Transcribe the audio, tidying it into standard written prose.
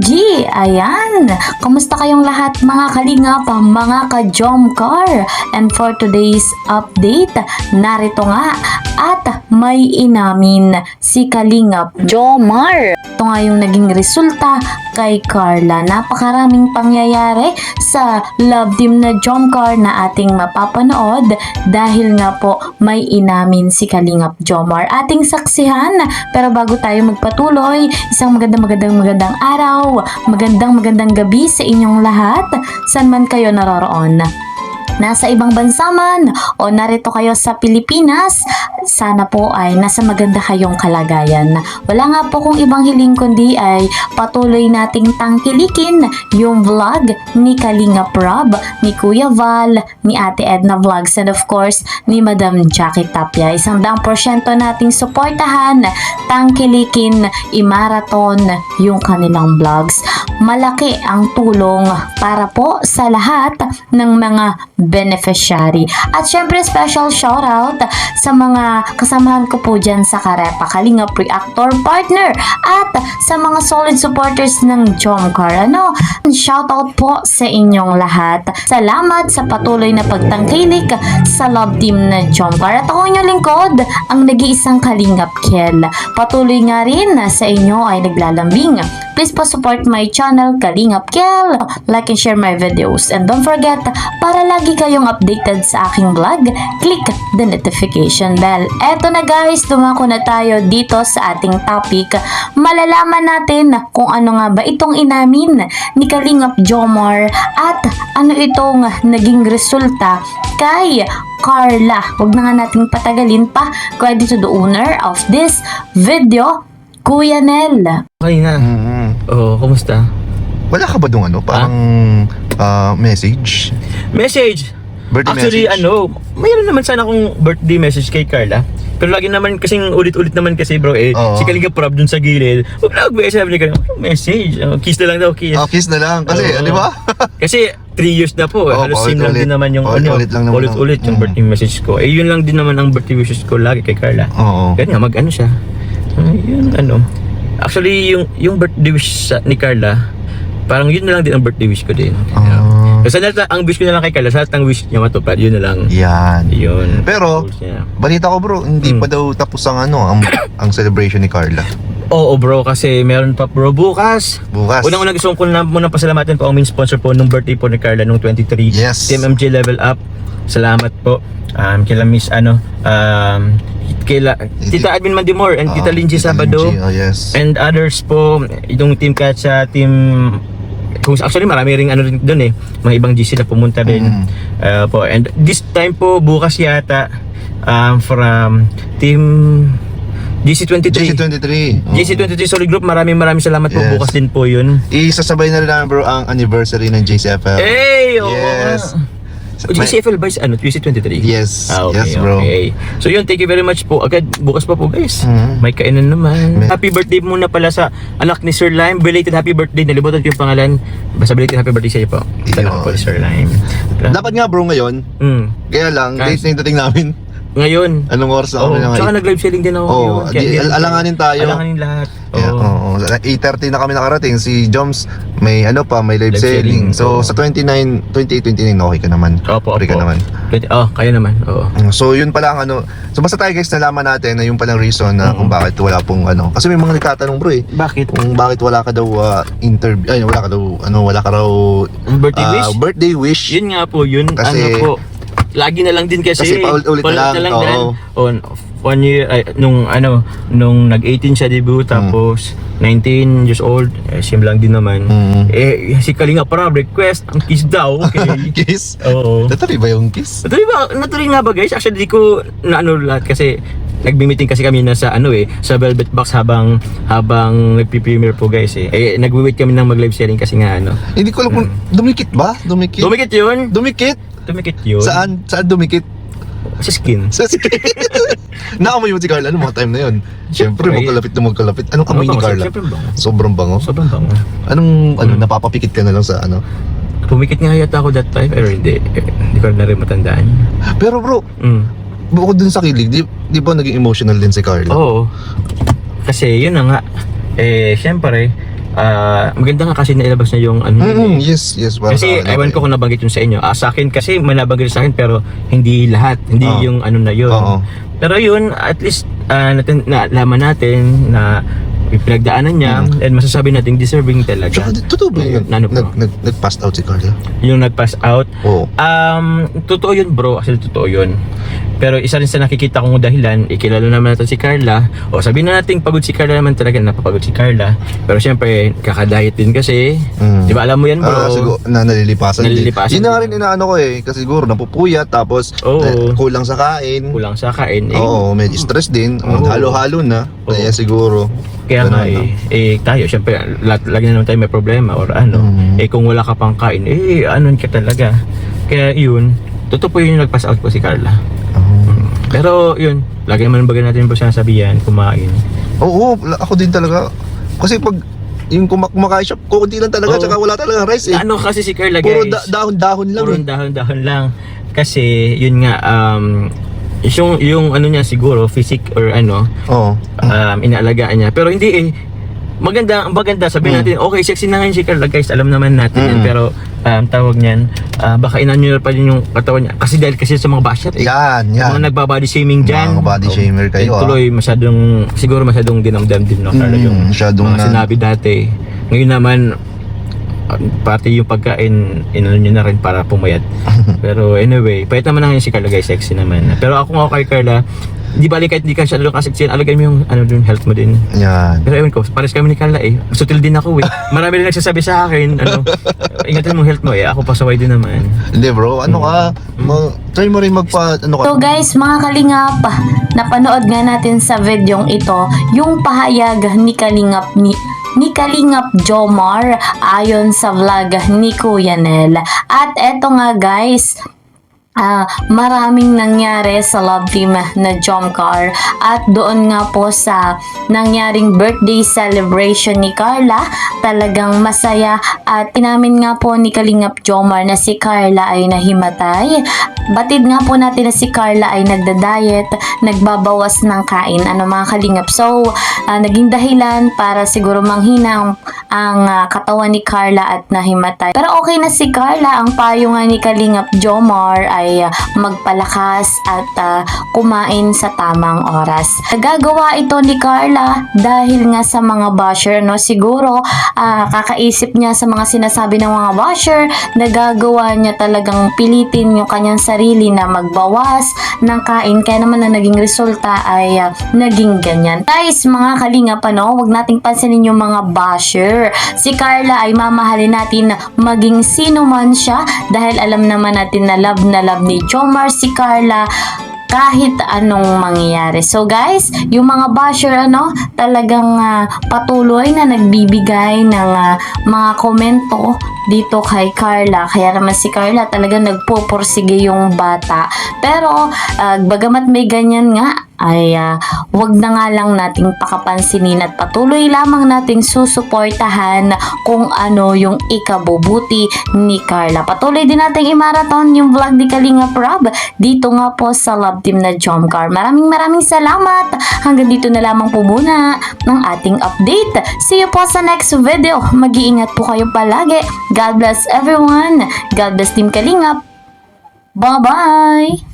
OMG! Ayan! Kamusta kayong lahat mga kalingap, mga ka-Jomcar? And for today's update, narito nga at may inamin si Kalingap Jomar. Ito nga yung naging resulta kay Carla. Napakaraming pangyayari sa love team na Jomcar na ating mapapanood dahil nga po may inamin si Kalingap Jomar. Ating saksihan, pero bago tayo magpatuloy, isang magandang araw, magandang gabi sa inyong lahat, saan man kayo naroroon. Nasa ibang bansa man o narito kayo sa Pilipinas, sana po ay nasa maganda kayong kalagayan. Wala nga po kung ibang hiling kundi ay patuloy nating tangkilikin yung vlog ni Kalingap Rob, ni Kuya Val, ni Ate Edna Vlogs, and of course ni Madam Jackie Tapia. 100% nating suportahan, tangkilikin, i-marathon yung kanilang vlogs. Malaki ang tulong para po sa lahat ng mga beneficiary. At syempre special shoutout sa mga kasamahan ko po dyan sa Karepa, Kalingap Reactor Partner, at sa mga solid supporters ng Jomcar. Shoutout po sa inyong lahat. Salamat sa patuloy na pagtangkilik sa love team na Jomcar. At ako inyong lingkod, ang nag-iisang Kalingap Kel. Patuloy nga rin na sa inyo ay naglalambing. Please po support my channel, Kalingap Kel. Like and share my videos. And don't forget, para lagi kayong updated sa aking vlog, click the notification bell. Eto na guys, dumako na tayo dito sa ating topic. Malalaman natin kung ano nga ba itong inamin ni Kalingap Jomar at ano itong naging resulta kay Carla. Huwag na nga nating patagalin pa. Credit to the owner of this video, Kuya Nel. Okay na. Oo, kumusta? Wala ka ba dong parang message? Message! Birthday Actually, message? mayroon naman sana akong birthday message kay Carla. Pero lagi naman kasing ulit-ulit naman kasi bro Oo. si Kalingap Rob dun sa gilid. Huwag na mag-message, sabi ni Kalingap, message. Kiss na lang daw, kiss. Kiss na lang kasi, Oo. di ba? Kasi 3 years na po, halos same lang paulit-ulit. din naman yung Paulit-ulit lang naman ulit-ulit yung birthday message ko. Yun lang din naman ang birthday wishes ko lagi kay Carla. Oo. Ganyan, mag-ano siya. Actually, yung birthday wish ni Carla, parang yun na lang din ang birthday wish ko din. Kasi ang wish ko na lang kay Carla, sa lahat ng wish niya matupad, yun na lang. Yan. Yun. Pero, Goals niya. balita ko bro, hindi pa daw tapos ang ang celebration ni Carla. Oo bro, kasi meron pa bro bukas. Bukas. Unang-unang gusto ko na muna pasalamatan po ang main sponsor po nung birthday po ni Carla nung 23. Yes. Team MJ Level Up. Salamat po. Kila Miss kila Tita Admin Mandimor and Tita Lindsay Tita Sabado. Lindsay, yes. And others po, yung Team Katsa, Team kung actually marami ring rin doon mga ibang GC na pumunta din po. And this time po bukas yata from Team GC23. GC23 Solid Group, maraming salamat po. Yes. Bukas din po yun. Isasabay na rin namin bro ang anniversary ng JCFL. Hey! Oo Yes. nga. GCFL ba GC23? Yes. Okay, Yes bro. okay. So yun, thank you very much po. Agad, bukas pa po guys. May kainan naman. Happy birthday muna pala sa anak ni Sir Lime. Belated happy birthday. Nalimutan ko yung pangalan. Basta belated happy birthday sa iyo po. Salamat po Sir Lime. Dapat nga bro ngayon, kaya lang, date na yung dating namin. Ngayon. Anong oras na kami na Tsaka ngayon? nag-live selling din ako. Oo, ngayon. alanganin tayo. Alanganin lahat. Yeah, oo. 8:30 na kami nakarating. Si Joms may may live selling. So sa 28, 29 okay ka naman. Opo, Okay ka naman. Kaya naman. Oo. So yun pala ang So basta tayo guys, nalaman natin na yung palang reason na kung bakit wala pong Kasi may mga nagtatanong bro Bakit? kung bakit wala ka daw wala ka raw Birthday wish? birthday wish. Yun nga po, yun. Kasi- po. Lagi na lang din kasi paulit-ulit na lang. Oo. On 1 year nung nag-18 siya debut tapos 19 years old, same lang din naman. Si Kalingap Rob request ang kiss daw. Okay. Kiss? Oo. Natuloy ba yung kiss? Natuloy nga ba guys? Actually di ko lahat kasi nagbi-meeting kasi kami na sa sa Velvet Box habang nagpi-premiere po guys nagwi-wait kami ng mag-live sharing kasi nga Hindi ko alam kung dumikit ba? Dumikit? Dumikit yun. Saan dumikit? Sa skin. Sa naamoy mo si Carla nung mga time na yun. Siyempre, magkalapit. Anong amoy ni Carla? Siyempre bango. Sobrang bango. Sobrang bango. Anong napapapikit ka na lang sa Pumikit nga yata ako that time, pero hindi ko na rin matandaan. Pero bro, bukod dun sa kilig, di ba naging emotional din si Carla? Oo. Kasi yun na nga, syempre, maganda nga kasi nailabas na yung ano yun eh. Yes, para Kasi sa ewan ko kung nabanggit yun sa inyo. Sa akin kasi may nabanggit sa akin pero hindi lahat, hindi Oo. yung ano na yun. Oo. Pero yun, at least nalaman natin na yung pinagdaanan niya and masasabi natin deserving talaga. Tsaka, totoo ba yun? Ano bro? Nag-pass out si Carla? Yung nag-pass out. Oo. Totoo yun bro, kasi totoo yun. Pero isa rin sa nakikita kong dahilan, ikilala naman natin si Carla. O sabihin na natin pagod si Carla naman talaga, napapagod si Carla. Pero syempre, kakadayet din kasi. Di ba alam mo yan bro? Siguro, nalilipasan din. Nalilipasan Yun na din. rin inaano ko eh. Kasi siguro napupuyat, tapos Oo. kulang sa kain. Kulang sa kain. Oo, medyo stress din. Oo. Halo-halo na. Oo. Kaya siguro. Kaya nga ganun, tayo, syempre, lagi na naman tayo may problema or ano. Kung wala ka pang kain, anon ka talaga. Kaya yun, totoo po yun yung nag-pass out po si Carla. Pero yun, lagi naman baga natin po sinasabihan, kumain. Oo, ako din talaga. Kasi pag yung kumakain siya, kunti lang talaga, Oo. tsaka wala talaga rice eh. Ano kasi si Carla Puro guys? dahon-dahon lang Puro eh. dahon-dahon lang. Kasi yun nga, yung ano niya siguro, physique or ano, Oo. inaalagaan niya. Pero hindi eh. Maganda, sabihin natin, okay, sexy na ngayon si Carla guys, alam naman natin yan. Pero tawag niyan, baka inanyo pa rin yung katawan niya. Kasi dahil kasi sa mga basher eh. Yan. Mga nagbabody shaming dyan. Mga body shamer kayo, Tuloy, siguro masyadong dinamdam din no, Carla, yung masyadong mga sinabi dati. Ngayon naman, pati yung pagkain, inano niya na rin para pumayat. Pero anyway, pahit naman na ngayon si Carla guys, sexy naman. Pero ako nga kay Carla, di bali kahit di ka siya kaseksiyan, alagay mo yung health mo din. Yan. Pero ewan ko, pares kami ni Carla eh. Sutil din ako eh. Marami rin nagsasabi sa akin, ingatan mo health mo eh. Ako pasaway din naman. Hindi bro, ano ka? Try mo rin ano ka? So guys, mga kalingap, napanood nga natin sa videong ito yung pahayag ni Kalingap Jomar ayon sa vlog ni Kuya Nel. At eto nga guys, maraming nangyari sa love team na Jomcar at doon nga po sa nangyaring birthday celebration ni Carla, talagang masaya at inamin nga po ni Kalingap Jomar na si Carla ay nahimatay. Batid nga po natin na si Carla ay nagda-diet, nagbabawas ng kain, mga kalingap. So, naging dahilan para siguro manghina ang katawan ni Carla at nahimatay. Pero okay na si Carla, ang payo nga ni Kalingap Jomar ay magpalakas at kumain sa tamang oras. Nagagawa ito ni Carla dahil nga sa mga basher, siguro kakaisip niya sa mga sinasabi ng mga basher, nagagawa niya talagang pilitin yung kanyang sarili na magbawas ng kain, kaya naman na naging resulta ay naging ganyan. Guys, mga kalingap, wag nating pansinin yung mga basher. Si Carla ay mamahalin natin maging sino man siya dahil alam naman natin na love ni Jomar si Carla kahit anong mangyayari. So guys, yung mga basher talagang patuloy na nagbibigay ng mga komento dito kay Carla. Kaya naman si Carla talagang nagpupursige yung bata. Pero bagamat may ganyan nga, ay wag na nga lang nating pakapansinin at patuloy lamang nating susuportahan kung ano yung ikabubuti ni Carla. Patuloy din nating i-marathon yung vlog ni Kalingap Rob dito nga po sa love team na Jomcar. Maraming salamat. Hanggang dito na lamang po muna ng ating update. See you po sa next video. Mag-iingat po kayo palagi. God bless everyone. God bless Team Kalingap. Bye-bye!